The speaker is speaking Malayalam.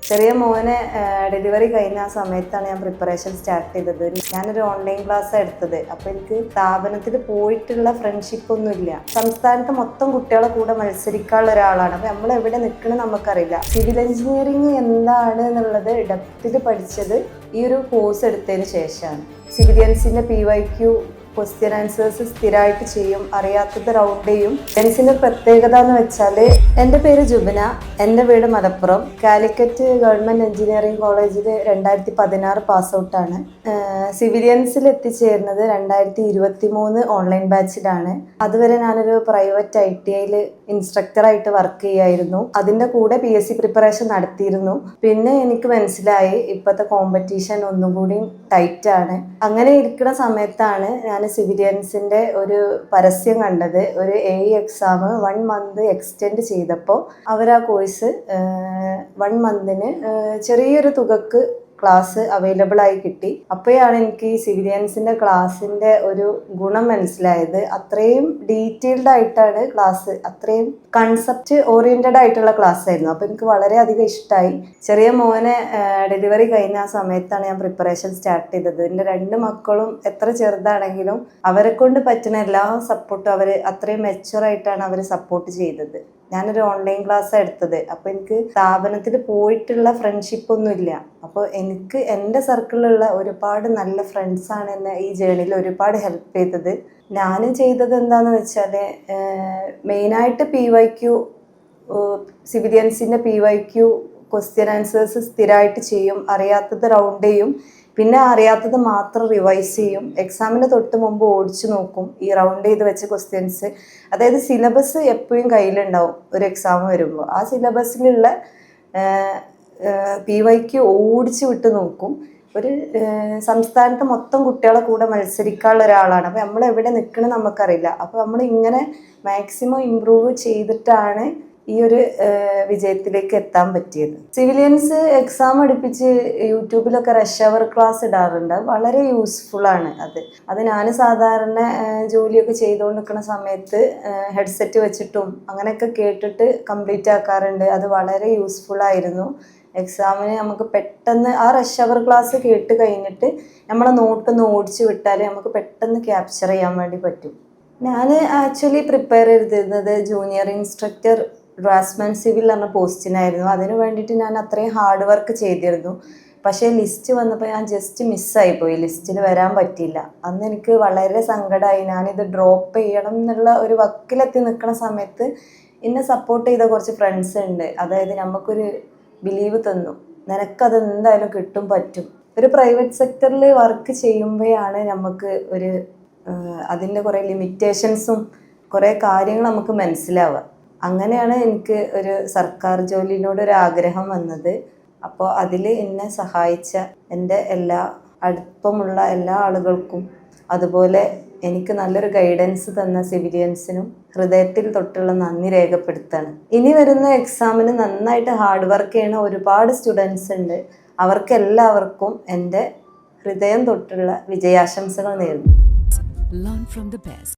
ചെറിയ മോനെ ഡെലിവറി കഴിഞ്ഞ ആ സമയത്താണ് ഞാൻ പ്രിപ്പറേഷൻ സ്റ്റാർട്ട് ചെയ്തത്. ഞാനൊരു ഓൺലൈൻ ക്ലാസ് എടുത്തത്. അപ്പോൾ എനിക്ക് സ്ഥാപനത്തിൽ പോയിട്ടുള്ള ഫ്രണ്ട്ഷിപ്പ് ഒന്നുമില്ല. സംസ്ഥാനത്ത് മൊത്തം കുട്ടികളെ കൂടെ മത്സരിക്കാനുള്ള ഒരാളാണ്. അപ്പോൾ നമ്മൾ എവിടെ നിൽക്കണം നമുക്കറിയില്ല. സിവിൽ എഞ്ചിനീയറിംഗ് എന്താണ് എന്നുള്ളത് ഡെപ്തിൽ പഠിച്ചത് ഈ ഒരു കോഴ്സ് എടുത്തതിന് ശേഷമാണ്. സിവിലിയൻസിൻ്റെ PYQ ക്വസ്റ്റ്യൻ ആൻസേഴ്സ് സ്ഥിരമായിട്ട് ചെയ്യും, അറിയാത്തത് റൗണ്ട് ചെയ്യും. ഫ്രണ്ട്സിൻ്റെ പ്രത്യേകത എന്ന് വെച്ചാൽ, എൻ്റെ പേര് ജുബിന, എൻ്റെ വീട് മലപ്പുറം. കാലിക്കറ്റ് ഗവൺമെൻറ് എഞ്ചിനീയറിംഗ് കോളേജിൽ 2016 പാസ് ഔട്ടാണ്. സിവിലിയൻസിൽ എത്തിച്ചേരുന്നത് 2023 ഓൺലൈൻ ബാച്ചിലാണ്. അതുവരെ ഞാനൊരു പ്രൈവറ്റ് ITIയിൽ ഇൻസ്ട്രക്ടറായിട്ട് വർക്ക് ചെയ്യായിരുന്നു. അതിൻ്റെ കൂടെ PSC പ്രിപ്പറേഷൻ നടത്തിയിരുന്നു. പിന്നെ എനിക്ക് മനസ്സിലായി ഇപ്പോഴത്തെ കോമ്പറ്റീഷൻ ഒന്നും കൂടി ടൈറ്റാണ്. അങ്ങനെ ഇരിക്കുന്ന സമയത്താണ് ഞാൻ സിവിലിയൻസിൻ്റെ ഒരു പരസ്യം കണ്ടത്. ഒരു AE എക്സാം 1 മന്ത് എക്സ്റ്റെൻഡ് ചെയ്തപ്പോൾ അവർ ആ കോഴ്സ് 1 മന്തിന് ചെറിയൊരു തുകക്ക് ക്ലാസ് അവൈലബിൾ ആയി കിട്ടി. അപ്പോഴാണ് എനിക്ക് ഈ സിവിലിയൻസിൻ്റെ ക്ലാസ്സിൻ്റെ ഒരു ഗുണം മനസ്സിലായത്. അത്രയും ഡീറ്റെയിൽഡ് ആയിട്ടാണ് ക്ലാസ്, അത്രയും കൺസെപ്റ്റ് ഓറിയൻറ്റഡ് ആയിട്ടുള്ള ക്ലാസ് ആയിരുന്നു. അപ്പോൾ എനിക്ക് വളരെയധികം ഇഷ്ടമായി. ചെറിയ മോനെ ഡെലിവറി കഴിഞ്ഞ ആ സമയത്താണ് ഞാൻ പ്രിപ്പറേഷൻ സ്റ്റാർട്ട് ചെയ്തത്. എൻ്റെ 2 മക്കളും എത്ര ചെറുതാണെങ്കിലും അവരെ കൊണ്ട് പറ്റുന്ന എല്ലാ സപ്പോർട്ടും അവർ അത്രയും മെച്ചുവറായിട്ടാണ് അവർ സപ്പോർട്ട് ചെയ്തത്. ഞാനൊരു ഓൺലൈൻ ക്ലാസ് എടുത്തത്. അപ്പോൾ എനിക്ക് സ്ഥാപനത്തിൽ പോയിട്ടുള്ള ഫ്രണ്ട്ഷിപ്പ് ഒന്നുമില്ല. അപ്പോൾ എനിക്ക് എൻ്റെ സർക്കിളിലുള്ള ഒരുപാട് നല്ല ഫ്രണ്ട്സാണ് എന്നെ ഈ ജേണിയിൽ ഒരുപാട് ഹെൽപ്പ് ചെയ്തത്. ഞാൻ ചെയ്തത് എന്താണെന്ന് വെച്ചാൽ, മെയിനായിട്ട് PYQ സിവിലിയൻസിൻ്റെ PYQ ക്വസ്റ്റ്യൻ ആൻസേഴ്സ് സ്ഥിരമായിട്ട് ചെയ്യും, അറിയാത്തത് റൗണ്ട് ചെയ്യും. പിന്നെ അറിയാത്തത് മാത്രം റിവൈസ് ചെയ്യും. എക്സാമിന് തൊട്ട് മുമ്പ് ഓടിച്ചു നോക്കും ഈ റൗണ്ട് ചെയ്ത് വെച്ച ക്വസ്റ്റ്യൻസ്. അതായത് സിലബസ് എപ്പോഴും കയ്യിലുണ്ടാവും ഒരു എക്സാം വരുമ്പോൾ. ആ സിലബസിലുള്ള PYQ ഓടിച്ച് വിട്ട് നോക്കും. ഒരു സംസ്ഥാനത്ത് മൊത്തം കുട്ടികളെ കൂടെ മത്സരിക്കാനുള്ള ഒരാളാണ്. അപ്പോൾ നമ്മൾ എവിടെ നിൽക്കണം നമുക്കറിയില്ല. അപ്പോൾ നമ്മൾ ഇങ്ങനെ മാക്സിമം ഇമ്പ്രൂവ് ചെയ്തിട്ടാണ് ഈ ഒരു വിജയത്തിലേക്ക് എത്താൻ പറ്റിയത്. സിവിലിയൻസ് എക്സാം അടുപ്പിച്ച് യൂട്യൂബിലൊക്കെ റഷ് അവർ ക്ലാസ് ഇടാറുണ്ട്. വളരെ യൂസ്ഫുള്ളാണ് അത് ഞാൻ സാധാരണ ജോലിയൊക്കെ ചെയ്തുകൊണ്ടിരിക്കുന്ന സമയത്ത് ഹെഡ്സെറ്റ് വെച്ചിട്ടും അങ്ങനെയൊക്കെ കേട്ടിട്ട് കംപ്ലീറ്റ് ആക്കാറുണ്ട്. അത് വളരെ യൂസ്ഫുള്ളായിരുന്നു. എക്സാമിന് നമുക്ക് പെട്ടെന്ന് ആ റഷ് അവർ ക്ലാസ് കേട്ട് കഴിഞ്ഞിട്ട് നമ്മളെ നോട്ടൊന്ന് ഓടിച്ച് വിട്ടാൽ നമുക്ക് പെട്ടെന്ന് ക്യാപ്ചർ ചെയ്യാൻ വേണ്ടി പറ്റും. ഞാൻ ആക്ച്വലി പ്രിപ്പയർ ചെയ്തിരുന്നത് ജൂനിയർ ഇൻസ്ട്രക്ടർ ഡ്രാഫ്റ്റ്സ്മാൻ സിവിൽ എന്ന പോസ്റ്റിനായിരുന്നു. അതിന് വേണ്ടിയിട്ട് ഞാൻ അത്രയും ഹാർഡ് വർക്ക് ചെയ്തിരുന്നു. പക്ഷേ ലിസ്റ്റ് വന്നപ്പോൾ ഞാൻ ജസ്റ്റ് മിസ്സായിപ്പോയി. ലിസ്റ്റിൽ വരാൻ പറ്റിയില്ല. അന്ന് എനിക്ക് വളരെ സങ്കടമായി. ഞാനിത് ഡ്രോപ്പ് ചെയ്യണം എന്നുള്ള ഒരു വക്കിലെത്തി നിൽക്കുന്ന സമയത്ത് എന്നെ സപ്പോർട്ട് ചെയ്ത കുറച്ച് ഫ്രണ്ട്സ് ഉണ്ട്. അതായത് നമുക്കൊരു ബിലീവ് തന്നു, നിനക്കത് എന്തായാലും കിട്ടും, പറ്റും. ഒരു പ്രൈവറ്റ് സെക്ടറിൽ വർക്ക് ചെയ്യുമ്പോഴാണ് നമുക്ക് ഒരു അതിൻ്റെ കുറേ ലിമിറ്റേഷൻസും കുറേ കാര്യങ്ങൾ നമുക്ക് മനസ്സിലാവുക. അങ്ങനെയാണ് എനിക്ക് ഒരു സർക്കാർ ജോലിനോട് ഒരു ആഗ്രഹം വന്നത്. അപ്പോൾ അതിൽ എന്നെ സഹായിച്ച എൻ്റെ അടുപ്പമുള്ള എല്ലാ ആളുകൾക്കും, അതുപോലെ എനിക്ക് നല്ലൊരു ഗൈഡൻസ് തന്ന സിവിലിയൻസിനും ഹൃദയത്തിൽ തൊട്ടുള്ള നന്ദി രേഖപ്പെടുത്താണ്. ഇനി വരുന്ന എക്സാമിന് നന്നായിട്ട് ഹാർഡ് വർക്ക് ചെയ്യുന്ന ഒരുപാട് സ്റ്റുഡൻസ് ഉണ്ട്. അവർക്കെല്ലാവർക്കും എൻ്റെ ഹൃദയം തൊട്ടുള്ള വിജയാശംസകൾ നേരുന്നു. Learn from the best.